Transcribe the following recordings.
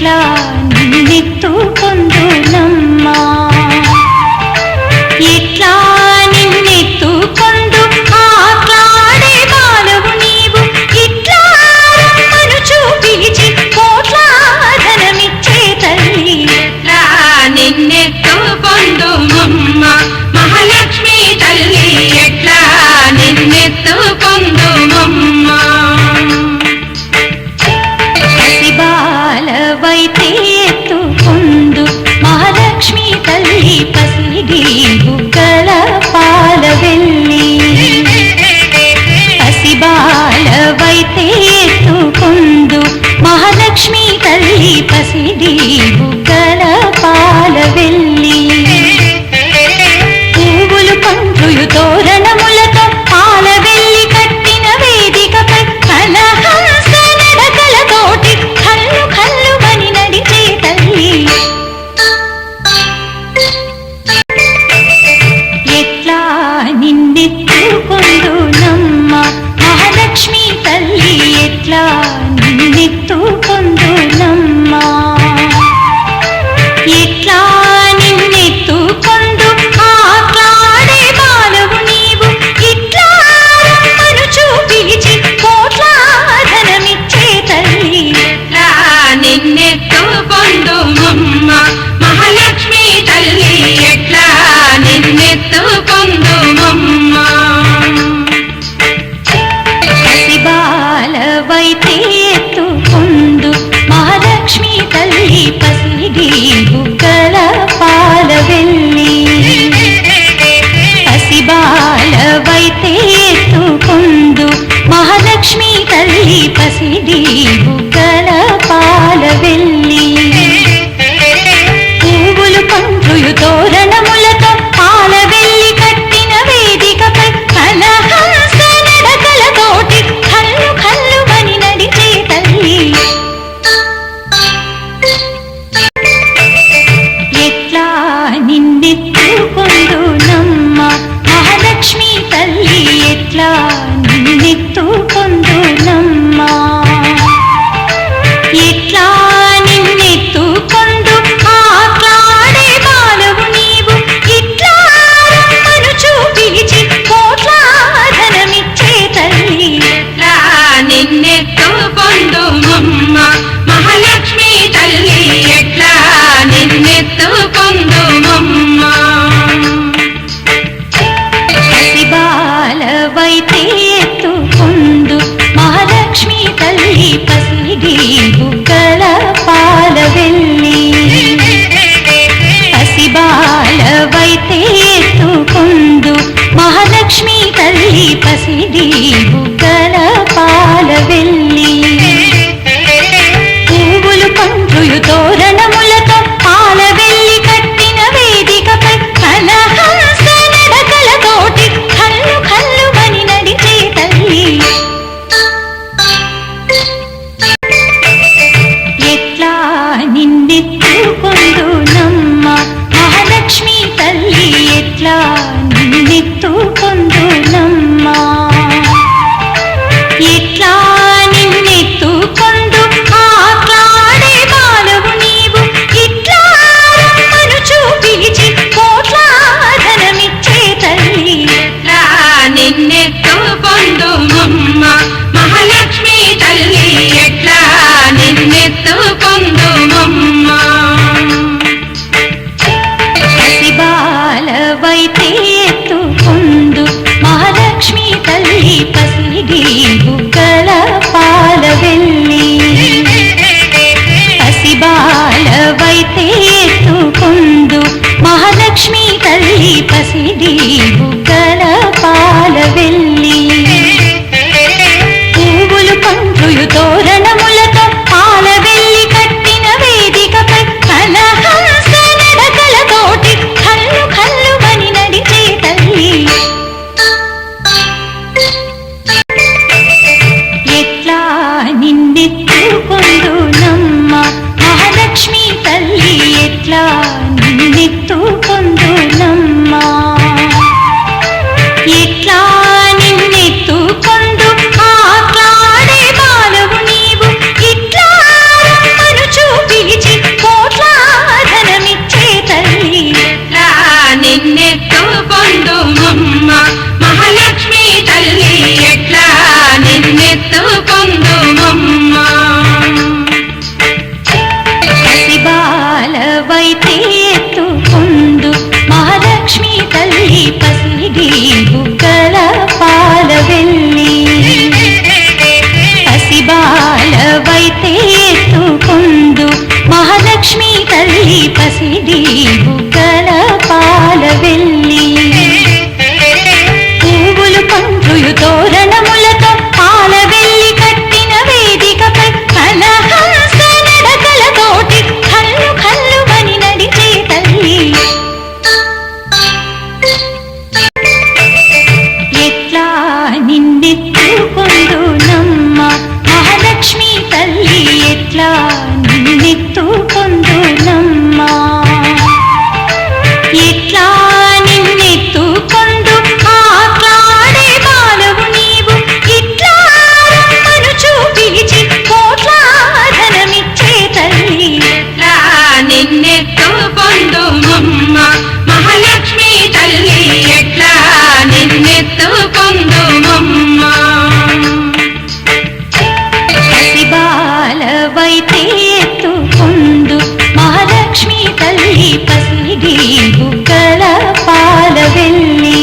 ఎట్లా నిన్నెత్తుకొందునమ్మా ఎట్లా నిన్నెత్తుకొందు ఆట్లాడే బాలవు నీవు ఇట్లా మనుచు పిలిచి కోట్ల ధనమిచ్చే తల్లి ఎట్లా నిన్నెత్తుకొందుమమ్మ మహాలక్ష్మి తల్లి ఎట్లా నిన్నెత్తుకొందుమమ్మ పసిబాలవైతే ఎత్తుకొందు మహాలక్ష్మి తల్లి పసిడి బుగ్గల పాలవెల్లి పసిబాలవైతే ఎత్తుకొందు మహాలక్ష్మి తల్లి పసిడి బుగ్గల పాలవెల్లి పువ్వులు పండ్రులు తోరణములతో పాలవెల్లి కట్టిన వేదికపై కలహంస నడకలతోటి కళ్ళు కళ్ళుమని నడిచే తల్లి ఎట్లా నిన్నెత్తుకొందునమ్మ మహాలక్ష్మి తల్లి ఎట్లా నిన్నెత్తుకొందునమ్మా ఎట్లా నిన్నెత్తుకొందు ఆట్లాడే బాలవు నీవు ఇట్లా మనుచు పిలిచి కోట్ల ధనమిచ్చే తల్లి ఎట్లా నిన్నెత్తుకొందుమమ్మ మహాలక్ష్మి తల్లి ఎట్లా నిన్నెత్తుకొందుమమ్మ పసిబాలవైతే ఎత్తుకొందు మహాలక్ష్మి తల్లి పసిడి బుగ్గల పాలవెల్లి పసిబాలవైతే ఎత్తుకొందు మహాలక్ష్మి తల్లి పసిడి బుగ్గల పాలవెల్లి పువ్వులు పండ్రులు తోరణములతో పాలవెల్లి కట్టిన వేదికపై కలహంస నడకలతోటి కళ్ళు కళ్ళుమని నడిచే తల్లి ఎట్లా నిన్నెత్తుకొందునమ్మ మహాలక్ష్మి తల్లి ఎట్లా నిన్నెత్తుకొందునమ్మా ఎట్లా నిన్నెత్తుకొందు ఆట్లాడే బాలవు నీవు ఇట్లా మనుచు పిలిచి కోట్ల ధనమిచ్చే తల్లి ఎట్లా నిన్నెత్తుకొందుమమ్మ మహాలక్ష్మి తల్లి ఎట్లా నిన్నెత్తుకొందుమమ్మ పసిబాలవైతే ఎత్తుకొందు మహాలక్ష్మి తల్లి పసిడి బుగ్గల పాలవెల్లి పసిబాలవైతే ఎత్తుకొందు మహాలక్ష్మి తల్లి పసిడి బుగ్గల పాలవెల్లి పువ్వులు పండ్రులు తోరణములతో పాలవెల్లి కట్టిన వేదికపై కలహంస నడకలతోటి కళ్ళు కళ్ళుమని నడిచే తల్లి ఎట్లా నిన్నెత్తుకొందునమ్మ మహాలక్ష్మి తల్లి ఎట్లా నిన్నెత్తుకొందునమ్మా ఎట్లా నిన్నెత్తుకొందు ఆట్లాడే బాలవు నీవు ఇట్లా మనుచు పిలిచి కోట్ల ధనమిచ్చే తల్లి ఎట్లా నిన్నెత్తుకొందుమమ్మ మహాలక్ష్మి తల్లి ఎట్లా నిన్నెత్తుకొందుమమ్మ పసిబాలవైతే ఎత్తుకొందు మహాలక్ష్మి తల్లి పసిడి బుగ్గల పాలవెల్లి పసిబాలవైతే ఎత్తుకొందు మహాలక్ష్మి తల్లి పసిడి బుగ్గల పాలవెల్లి పువ్వులు పండ్రులు తోరణములతో పాలవెల్లి కట్టిన వేదికపై కలహంస నడకలతోటి కళ్ళు కళ్ళుమని నడిచే తల్లి ఎట్లా నిన్నెత్తుకొందునమ్మ మహాలక్ష్మి తల్లి ఎట్లా నిన్నెత్తుకొందునమ్మా పసిడి బుగ్గల పాలవెల్లి పువ్వులు పండ్రుయు తోరణములతో పాలవెల్లి కట్టిన వేదికపై కలహంస నడకలతోటి కల్లు కల్లుమని నడిచే తల్లి ఎట్లా నిన్నెత్తుకొందునమ్మ మహాలక్ష్మి తల్లి ఎట్లా నిన్నెత్తుకొందునమ్మ ఎట్లా నిన్నెత్తుకొందు ఆట్లాడే బాలవు నీవు ఇట్లా రమ్మను చూపించి కోట్లాధనమిచ్చే తల్లి ఎట్లా నిన్నెత్తుకొందుమమ్మ మహాలక్ష్మి తల్లి ఎట్లా నిన్నెత్తుకొందుమమ్మ పసిబాలవైతే ఎత్తుకొందు మహాలక్ష్మి తల్లి పసిడి బుగ్గల పాలవెల్లి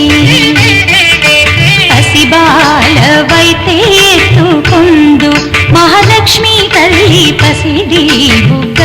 పసిబాలవైతే ఎత్తుకొందు మహాలక్ష్మి తల్లి పసిడి బుగ్గల